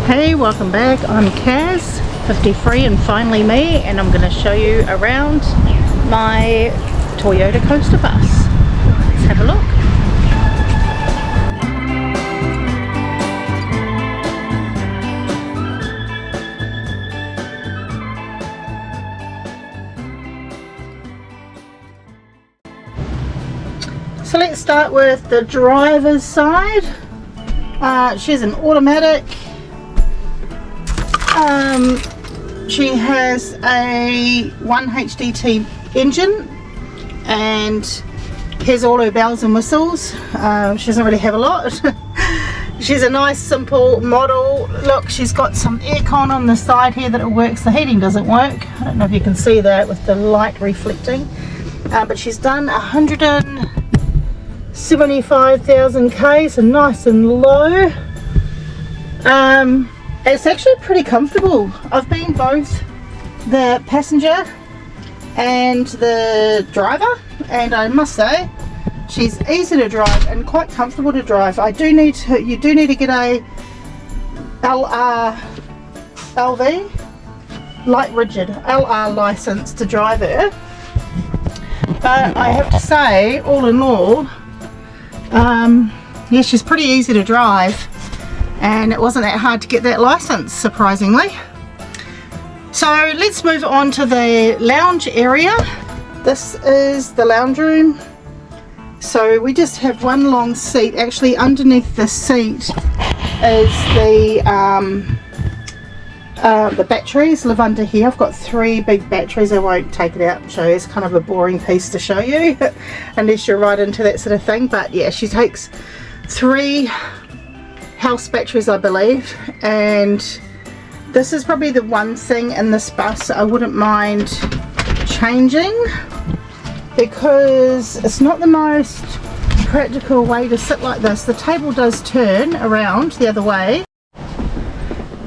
Hey, welcome back. I'm Kaz, 53 and finally me, and I'm going to show you around my Toyota coaster bus. Let's have a look. So let's start with the driver's side. She's an automatic. She has a 1 HDT engine and has all her bells and whistles. She doesn't really have a lot. She's a nice simple model. Look, she's got some aircon on the side here that it works. The heating doesn't work. I don't know if you can see that with the light reflecting, but she's done 175,000 K, so nice and low. It's actually pretty comfortable. I've been both the passenger and the driver, and I must say she's easy to drive and quite comfortable to drive. You do need to get a LV, light rigid LR license to drive her. But I have to say, all in all, yeah, she's pretty easy to drive. And it wasn't that hard to get that license, surprisingly. So let's move on to the lounge area. This is the lounge room. So we just have one long seat. Actually, underneath the seat is the batteries live under here. I've got 3 big batteries. I won't take it out and show you. It's kind of a boring piece to show you unless you're right into that sort of thing. But yeah, she takes 3 house batteries, I believe, and this is probably the one thing in this bus I wouldn't mind changing, because it's not the most practical way to sit like this. The table does turn around the other way,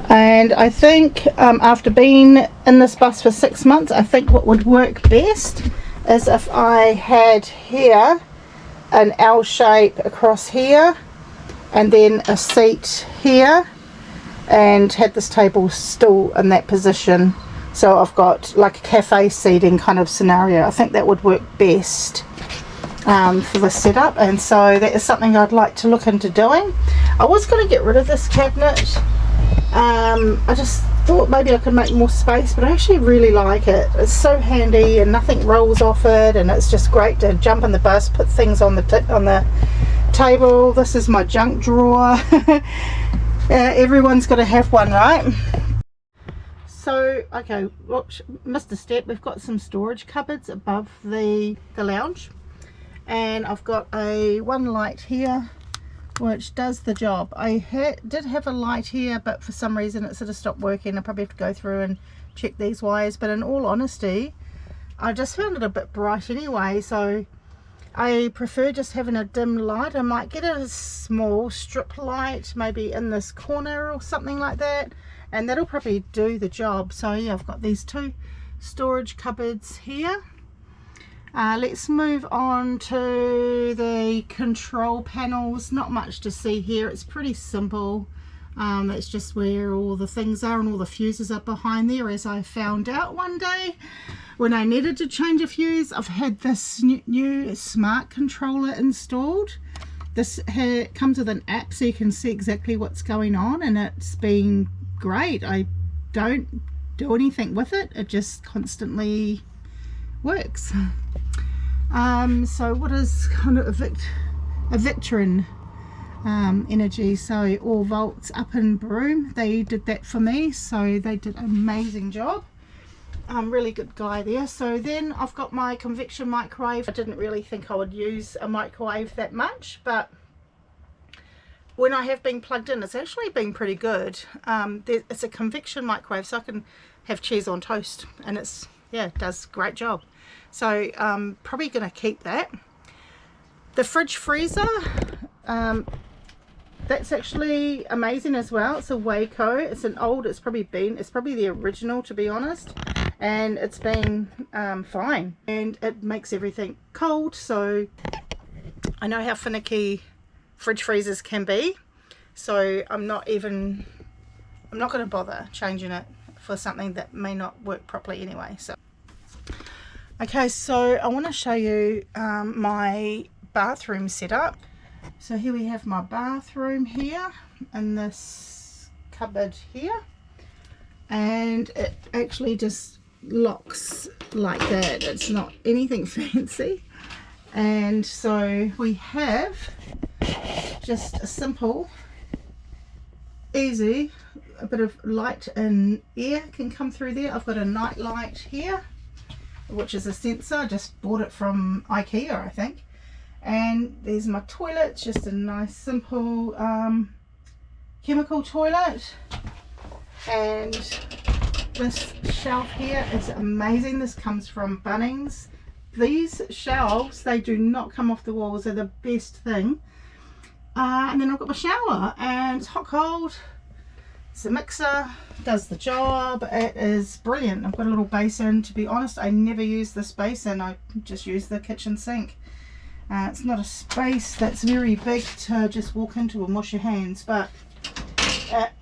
and I think after being in this bus for 6 months, I think what would work best is if I had here an L shape across here and then a seat here, and had this table still in that position, so I've got like a cafe seating kind of scenario. I think that would work best for the setup, and so that is something I'd like to look into doing. I was going to get rid of this cabinet. I just thought maybe I could make more space, but I actually really like it. It's so handy and nothing rolls off it, and it's just great to jump in the bus, put things on the table. This is my junk drawer. Everyone's got to have one, right? So okay, missed a step. We've got some storage cupboards above the lounge, and I've got one light here which does the job. I did have a light here, but for some reason it sort of stopped working. I probably have to go through and check these wires, but in all honesty I just found it a bit bright anyway, so I prefer just having a dim light. I might get a small strip light maybe in this corner or something like that, and that'll probably do the job. So yeah, I've got these 2 storage cupboards here. Let's move on to the control panels. Not much to see here. It's pretty simple. That's just where all the things are, and all the fuses are behind there, as I found out one day when I needed to change a fuse. I've had this new smart controller installed. This comes with an app, so you can see exactly what's going on, and it's been great. I don't do anything with it. It just constantly works. So what is kind of a Victron energy, so all volts up in Broome. They did that for me, so they did an amazing job. Really good guy there. So then I've got my convection microwave. I didn't really think I would use a microwave that much, but when I have been plugged in, it's actually been pretty good. It's a convection microwave, so I can have cheese on toast, and it does a great job. So I'm probably going to keep that. The fridge freezer, that's actually amazing as well. It's a Waco. It's probably the original, to be honest, and it's been fine, and it makes everything cold. So I know how finicky fridge freezers can be, so I'm not even I'm not going to bother changing it for something that may not work properly anyway. So okay, so I want to show you my bathroom setup. So here we have my bathroom here and this cupboard here, and it actually just locks like that. It's not anything fancy. And so we have just a simple, easy, a bit of light and air can come through there. I've got a night light here, which is a sensor. Just bought it from IKEA, I think. And there's my toilet, just a nice simple chemical toilet. And this shelf here is amazing. This comes from Bunnings. These shelves, they do not come off the walls. They're the best thing. And then I've got my shower, and it's hot cold. It's a mixer, does the job. It is brilliant. I've got a little basin. To be honest, I never use this basin. I just use the kitchen sink. It's not a space that's very big to just walk into and wash your hands, but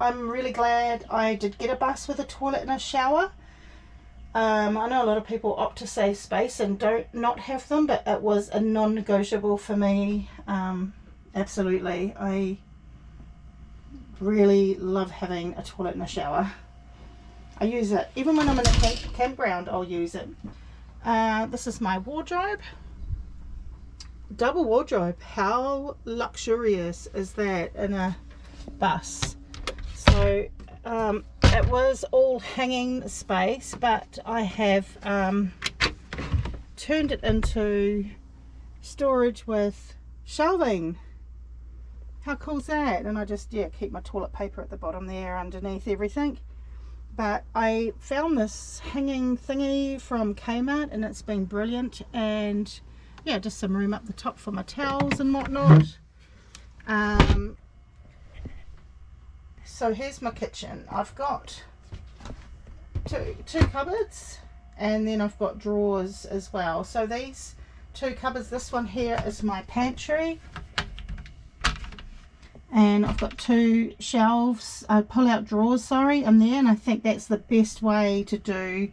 I'm really glad I did get a bus with a toilet and a shower. I know a lot of people opt to save space and don't not have them, but it was a non-negotiable for me. Absolutely. I really love having a toilet and a shower. I use it even when I'm in a campground. I'll use it. This is my wardrobe, double wardrobe. How luxurious is that in a bus? So it was all hanging space, but I have turned it into storage with shelving. How cool is that? And I just keep my toilet paper at the bottom there underneath everything. But I found this hanging thingy from Kmart, and it's been brilliant. And yeah, just some room up the top for my towels and whatnot. So here's my kitchen. I've got two cupboards, and then I've got drawers as well. So these two cupboards, this one here is my pantry, and I've got two shelves, pull-out drawers, in there, and I think that's the best way to do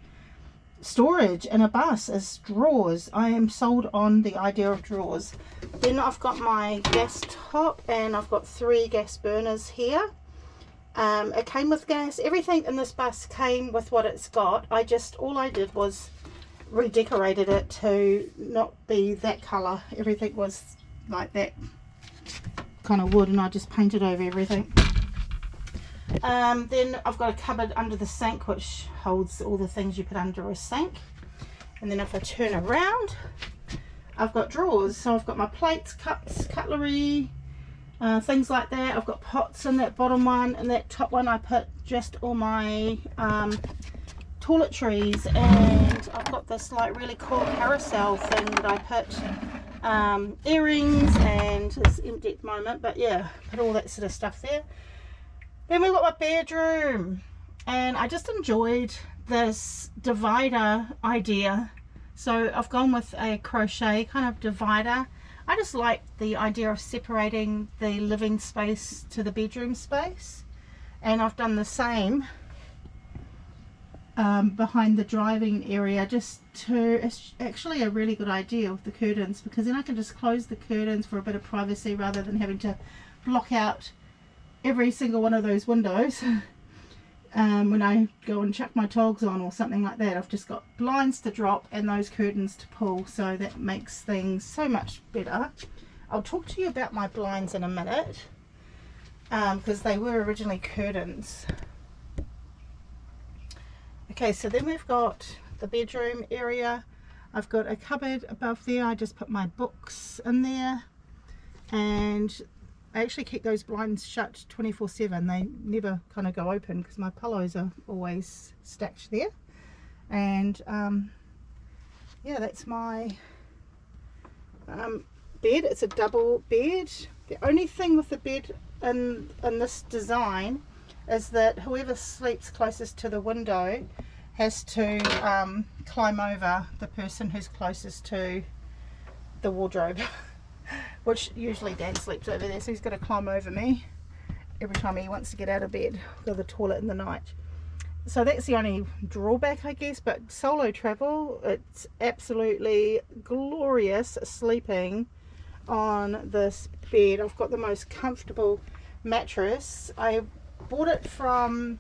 storage in a bus is drawers. I am sold on the idea of drawers. Then I've got my gas top, and I've got 3 gas burners here. It came with gas. Everything in this bus came with what it's got. All I did was redecorated it to not be that colour. Everything was like that kind of wood, and I just painted over everything. Then I've got a cupboard under the sink which holds all the things you put under a sink. And then if I turn around, I've got drawers. So I've got my plates, cups, cutlery, things like that. I've got pots in that bottom one, and that top one I put just all my toiletries. And I've got this like really cool carousel thing that I put earrings, and it's empty at the moment, but yeah, put all that sort of stuff there. Then we've got my bedroom, and I just enjoyed this divider idea. So I've gone with a crochet kind of divider. I just like the idea of separating the living space to the bedroom space, and I've done the same behind the driving area, it's actually a really good idea with the curtains, because then I can just close the curtains for a bit of privacy rather than having to block out every single one of those windows when I go and chuck my togs on or something like that. I've just got blinds to drop and those curtains to pull, so that makes things so much better. I'll talk to you about my blinds in a minute, because they were originally curtains. Okay, so then we've got the bedroom area. I've got a cupboard above there. I just put my books in there, and I actually keep those blinds shut 24/7. They never kind of go open because my pillows are always stacked there. And yeah, that's my bed. It's a double bed. The only thing with the bed in this design is that whoever sleeps closest to the window has to climb over the person who's closest to the wardrobe, which usually Dan sleeps over there, so he's got to climb over me. every time he wants to get out of bed, go to the toilet in the night. So that's the only drawback, I guess. But solo travel, it's absolutely glorious sleeping on this bed. I've got the most comfortable mattress. I bought it from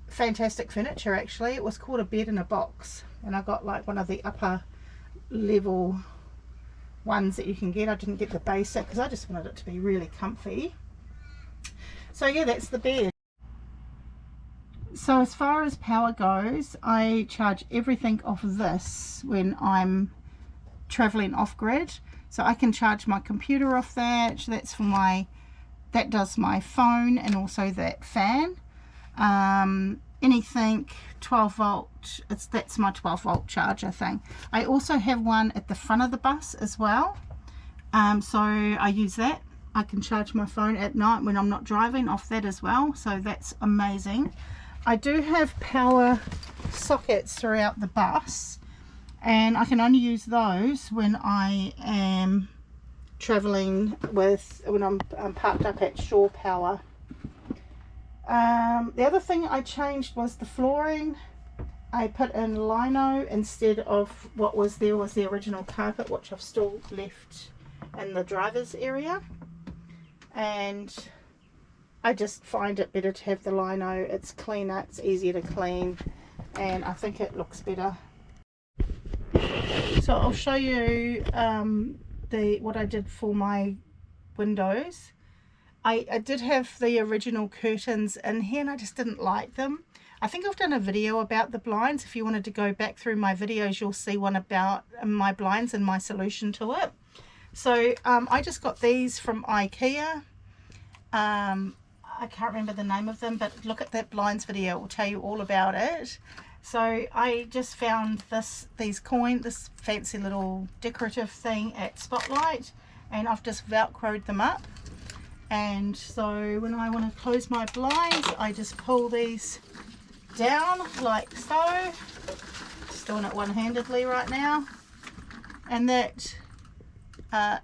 Fantastic Furniture, actually. It was called a bed in a box, and I got like one of the upper level ones that you can get. I didn't get the basic because I just wanted it to be really comfy. So yeah, that's the bed. So as far as power goes, I charge everything off this when I'm traveling off-grid. So I can charge my computer off that. That's for that does my phone, and also that fan. Anything 12 volt, that's my 12 volt charger thing. I also have one at the front of the bus as well. So I use that. I can charge my phone at night when I'm not driving off that as well. So that's amazing. I do have power sockets throughout the bus, and I can only use those when I am traveling when I'm parked up at shore power. The other thing I changed was the flooring. I put in lino instead of what was the original carpet, which I've still left in the driver's area, and I just find it better to have the lino. It's cleaner, it's easier to clean, and I think it looks better. So I'll show you what I did for my windows. I did have the original curtains in here, and I just didn't like them. I think I've done a video about the blinds. If you wanted to go back through my videos, you'll see one about my blinds and my solution to it. So I just got these from IKEA. I can't remember the name of them, but look at that blinds video, it will tell you all about it. So I just found this fancy little decorative thing at Spotlight, and I've just velcroed them up. And so when I want to close my blinds, I just pull these down like so. Just doing it one-handedly right now, and that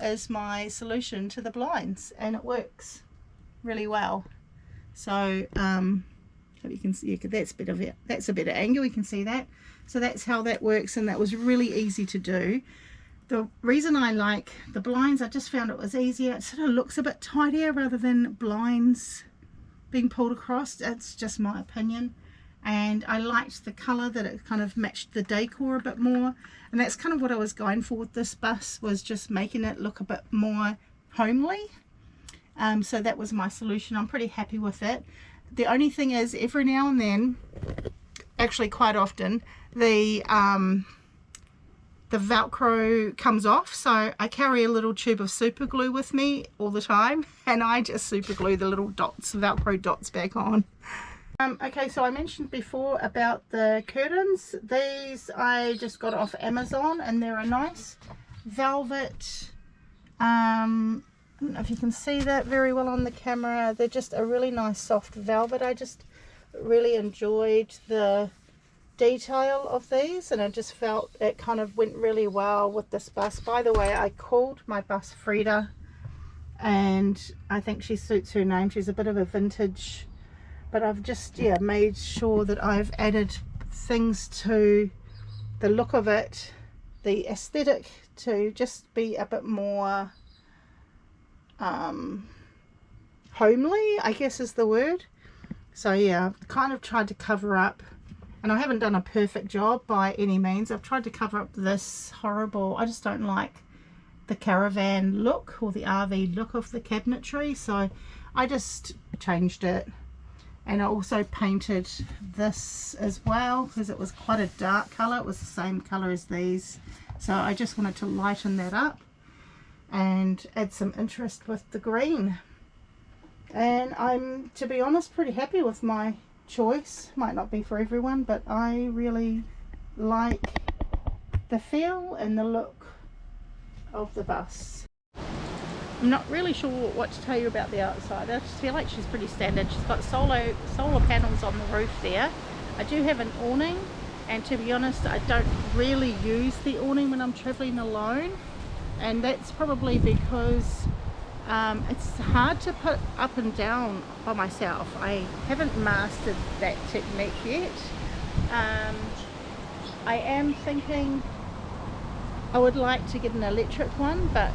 is my solution to the blinds, and it works really well. So hope you can see, that's a better angle, you can see that. So that's how that works, and that was really easy to do. The reason I like the blinds, I just found it was easier. It sort of looks a bit tidier rather than blinds being pulled across. That's just my opinion. And I liked the colour, that it kind of matched the decor a bit more. And that's kind of what I was going for with this bus, was just making it look a bit more homely. So that was my solution. I'm pretty happy with it. The only thing is, every now and then, actually quite often, the Velcro comes off. So I carry a little tube of super glue with me all the time, and I just super glue the little dots, Velcro dots, back on. Okay, so I mentioned before about the curtains. These I just got off Amazon, and they're a nice velvet. I don't know if you can see that very well on the camera. They're just a really nice soft velvet. I just really enjoyed the detail of these, and I just felt it kind of went really well with this bus. By the way, I called my bus Frida, and I think she suits her name. She's a bit of a vintage, but I've just made sure that I've added things to the look of it, the aesthetic, to just be a bit more homely, I guess is the word. So yeah, kind of tried to cover up, and I haven't done a perfect job by any means. I've tried to cover up this horrible, I just don't like the caravan look or the RV look of the cabinetry, so I just changed it. And I also painted this as well, because it was quite a dark colour. It was the same colour as these, so I just wanted to lighten that up and add some interest with the green. And I'm, to be honest, pretty happy with my choice. Might not be for everyone, but I really like the feel and the look of the bus. I'm not really sure what to tell you about the outside. I just feel like she's pretty standard. She's got solar panels on the roof there. I do have an awning, and to be honest, I don't really use the awning when I'm traveling alone, and that's probably because It's hard to put up and down by myself. I haven't mastered that technique yet. I am thinking I would like to get an electric one, but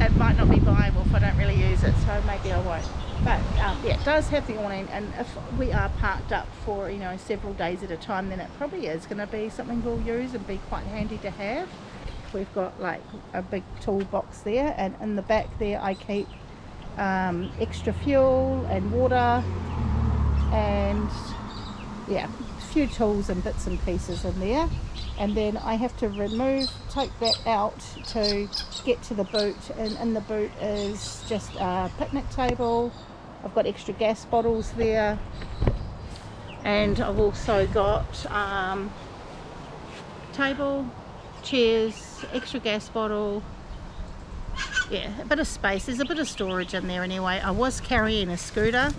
it might not be viable if I don't really use it, so maybe I won't. But yeah, it does have the awning, and if we are parked up for, you know, several days at a time, then it probably is going to be something we'll use and be quite handy to have. We've got like a big toolbox there, and in the back there I keep extra fuel and water, and yeah, a few tools and bits and pieces in there. And then I have to take that out to get to the boot, and in the boot is just a picnic table. I've got extra gas bottles there, and I've also got table, chairs, extra gas bottle. Yeah, a bit of space. There's a bit of storage in there anyway. I was carrying a scooter,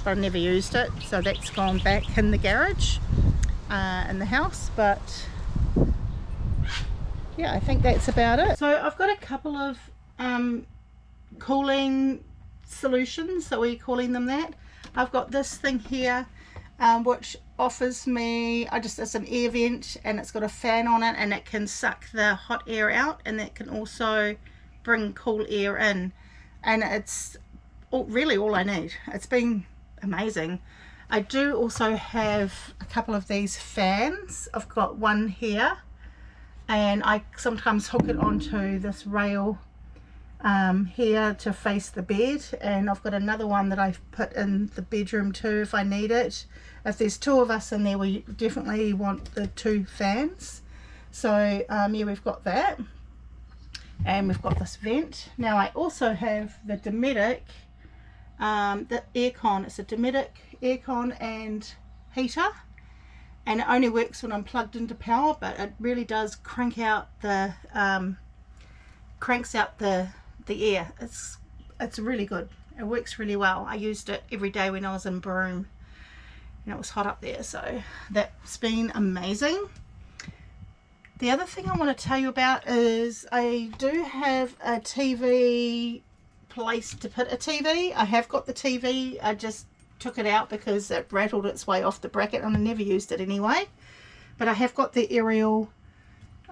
but I never used it, so that's gone back in the garage in the house. But yeah, I think that's about it. So I've got a couple of cooling solutions, so we're calling them that. I've got this thing here which offers me, it's an air vent, and it's got a fan on it, and it can suck the hot air out, and that can also bring cool air in, and it's really all I need. It's been amazing. I do also have a couple of these fans. I've got one here, and I sometimes hook it onto this rail here to face the bed, and I've got another one that I've put in the bedroom too if I need it. If there's two of us in there, we definitely want the two fans. So yeah, we've got that, and we've got this vent. Now I also have the Dometic, the aircon. It's a Dometic aircon and heater, and it only works when I'm plugged into power, but it really does cranks out the air. It's really good. It works really well. I used it every day when I was in Broome, and it was hot up there, so that's been amazing. The other thing I want to tell you about is I do have a TV place to put a TV. I have got the TV. I just took it out because it rattled its way off the bracket, and I never used it anyway. But I have got the aerial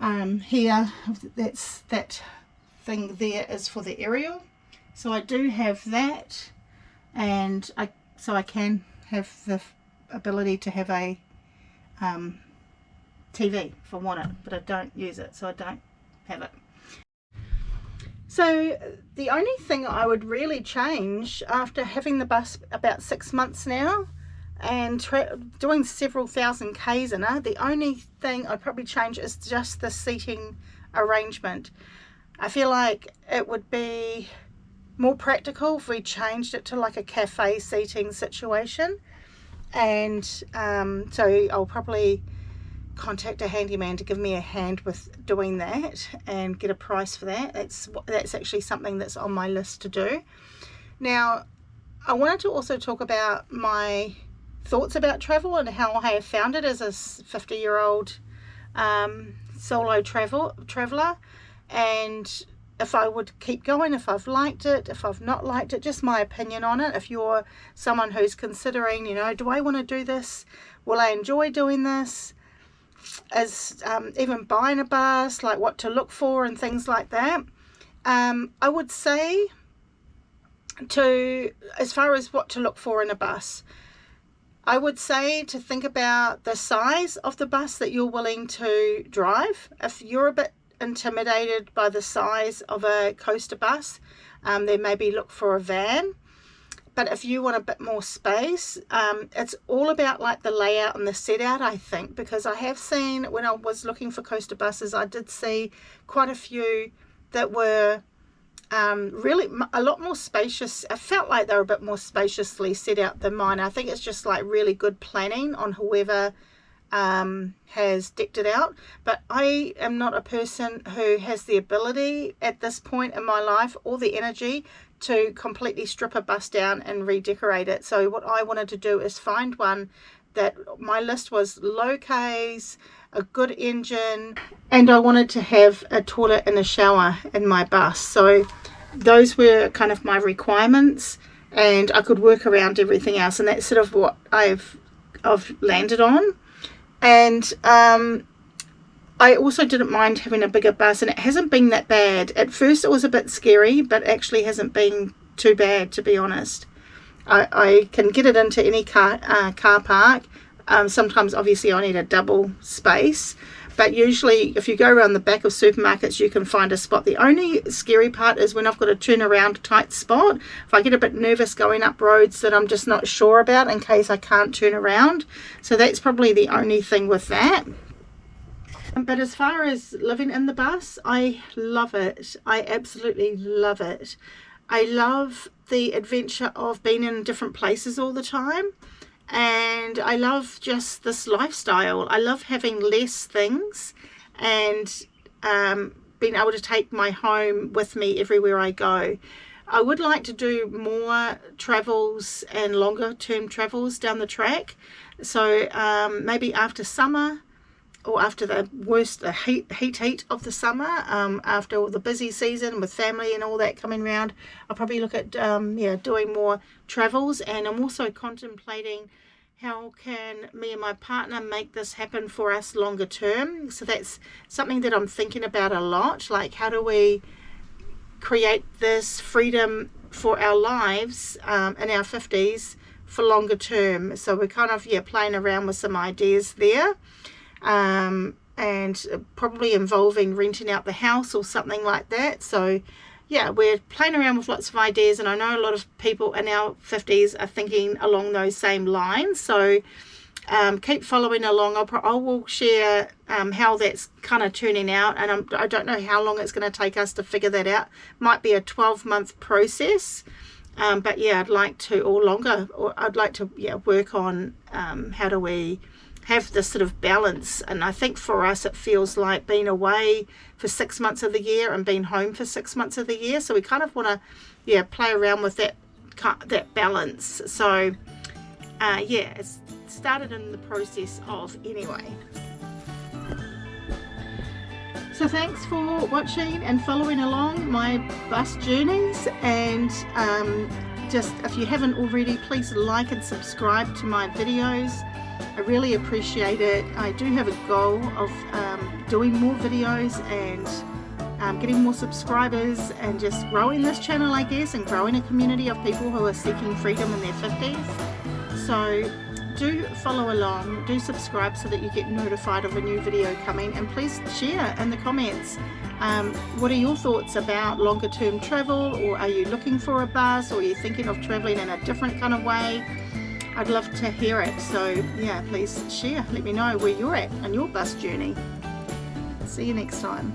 here. That thing there is for the aerial, so I do have that, and I can have the ability to have a TV if I want it, but I don't use it, so I don't have it. So the only thing I would really change after having the bus about 6 months now and doing several thousand Ks in it, the only thing I'd probably change is just the seating arrangement. I feel like it would be more practical if we changed it to like a cafe seating situation, and so I'll probably contact a handyman to give me a hand with doing that and get a price for that. That's actually something that's on my list to do. Now I wanted to also talk about my thoughts about travel and how I have found it as a 50-year-old solo traveler, and if I would keep going, if I've liked it, if I've not liked it, just my opinion on it. If you're someone who's considering, you know, do I want to do this? Will I enjoy doing this? As even buying a bus, like what to look for and things like that. I would say as far as what to look for in a bus, I would say to think about the size of the bus that you're willing to drive. If you're a bit intimidated by the size of a coaster bus, then maybe look for a van. But if you want a bit more space, it's all about like the layout and the set out, I think, because I have seen, when I was looking for coaster buses, I did see quite a few that were really a lot more spacious. I felt like they were a bit more spaciously set out than mine. I think it's just like really good planning on whoever has decked it out. But I am not a person who has the ability at this point in my life or the energy to completely strip a bus down and redecorate it. So what I wanted to do is find one that my list was low Ks, a good engine, and I wanted to have a toilet and a shower in my bus. So those were kind of my requirements, and I could work around everything else, and that's sort of what I've landed on. And I also didn't mind having a bigger bus, and it hasn't been that bad. At first it was a bit scary, but actually hasn't been too bad, to be honest. I can get it into any car park. Sometimes obviously I need a double space, but usually if you go around the back of supermarkets you can find a spot. The only scary part is when I've got to turn around a tight spot. If I get a bit nervous going up roads that I'm just not sure about in case I can't turn around. So that's probably the only thing with that. But as far as living in the bus, I love it. I absolutely love it. I love the adventure of being in different places all the time, and I love just this lifestyle. I love having less things and being able to take my home with me everywhere I go. I would like to do more travels and longer term travels down the track. So maybe after summer, or after the heat of the summer, after all the busy season with family and all that coming around, I'll probably look at doing more travels. And I'm also contemplating how can me and my partner make this happen for us longer term. So that's something that I'm thinking about a lot, like how do we create this freedom for our lives in our 50s for longer term. So we're kind of playing around with some ideas there. And probably involving renting out the house or something like that. So yeah, we're playing around with lots of ideas, and I know a lot of people in our 50s are thinking along those same lines. So keep following along. I will share how that's kind of turning out, and I don't know how long it's going to take us to figure that out. Might be a 12-month process, but yeah, I'd like to, or longer, or I'd like to work on how do we have this sort of balance. And I think for us it feels like being away for 6 months of the year and being home for 6 months of the year. So we kind of want to play around with that balance. So it's started in the process of anyway. So thanks for watching and following along my bus journeys, and just if you haven't already, please like and subscribe to my videos. I really appreciate it. I do have a goal of doing more videos and getting more subscribers and just growing this channel, I guess, and growing a community of people who are seeking freedom in their 50s. So do follow along, do subscribe so that you get notified of a new video coming, and please share in the comments. What are your thoughts about longer term travel, or are you looking for a bus, or are you thinking of traveling in a different kind of way? I'd love to hear it. So yeah, please share, let me know where you're at on your bus journey. See you next time.